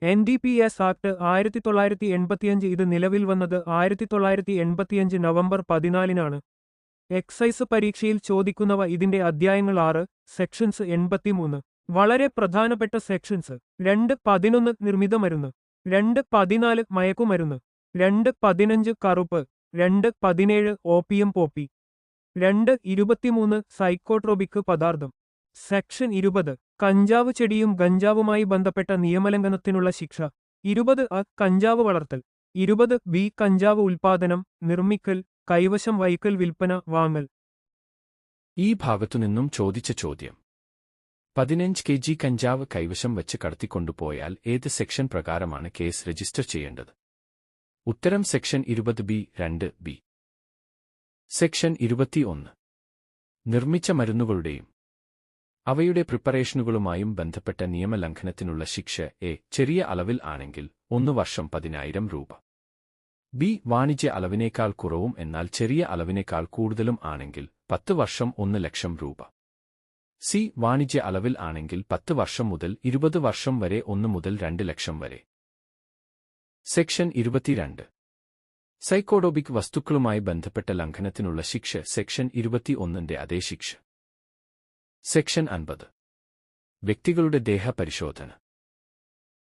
NDPS act 1985 ഇത് നിലവിൽ വന്നത് 1985 നവംബർ 14-നാണ്. എക്സൈസ് പരീക്ഷയിൽ ചോദിക്കുന്നവ ഇതിന്റെ അധ്യായങ്ങൾ 6, സെക്ഷൻസ് 83. വളരെ പ്രധാനപ്പെട്ട സെക്ഷൻസ്: 2.11 നിർമ്മിത മരുന്ന്, 2.14 മയക്കുമരുന്ന്, 2.15 കറുപ്പ്, 2.17 ഓപ്പിയം പോപ്പി, 2.23 സൈക്കോട്രോപിക് പദാർത്ഥം. സെക്ഷൻ 20 കഞ്ചാവ് ചെടിയും ഗഞ്ചാവുമായി ബന്ധപ്പെട്ട നിയമലംഘനത്തിനുള്ള ശിക്ഷ. 20 കഞ്ചാവ് വളർത്തൽ. 20 കഞ്ചാവ് ഉൽപാദനം, നിർമ്മിക്കൽ, കൈവശം വയ്ക്കൽ, വിൽപ്പന, വാങ്ങൽ. ഈ ഭാഗത്തുനിന്നും ചോദിച്ച ചോദ്യം: 15 kg കഞ്ചാവ് കൈവശം വച്ച് കടത്തിക്കൊണ്ടുപോയാൽ ഏത് സെക്ഷൻ പ്രകാരമാണ് കേസ് രജിസ്റ്റർ ചെയ്യേണ്ടത്? ഉത്തരം സെക്ഷൻ 20(2)(b). സെക്ഷൻ 21 നിർമ്മിച്ച മരുന്നുകളുടെയും അവയുടെ പ്രിപ്പറേഷനുകളുമായും ബന്ധപ്പെട്ട നിയമലംഘനത്തിനുള്ള ശിക്ഷ: എ ചെറിയ അളവിൽ ആണെങ്കിൽ 1 വർഷം 10,000 രൂപ. ബി വാണിജ്യ അളവിനേക്കാൾ കുറവും എന്നാൽ ചെറിയ അളവിനേക്കാൾ കൂടുതലും ആണെങ്കിൽ 10 വർഷം 1 ലക്ഷം രൂപ. സി വാണിജ്യ അളവിൽ ആണെങ്കിൽ 10 വർഷം മുതൽ 20 വർഷം വരെ 1 മുതൽ 2 ലക്ഷം വരെ. സെക്ഷൻ 22 സൈക്കോട്രോപിക് വസ്തുക്കളുമായി ബന്ധപ്പെട്ട ലംഘനത്തിനുള്ള ശിക്ഷ: സെക്ഷൻ 21-ന്റെ അതേ ശിക്ഷ. സെക്ഷൻ 50 വ്യക്തികളുടെ ദേഹപരിശോധന.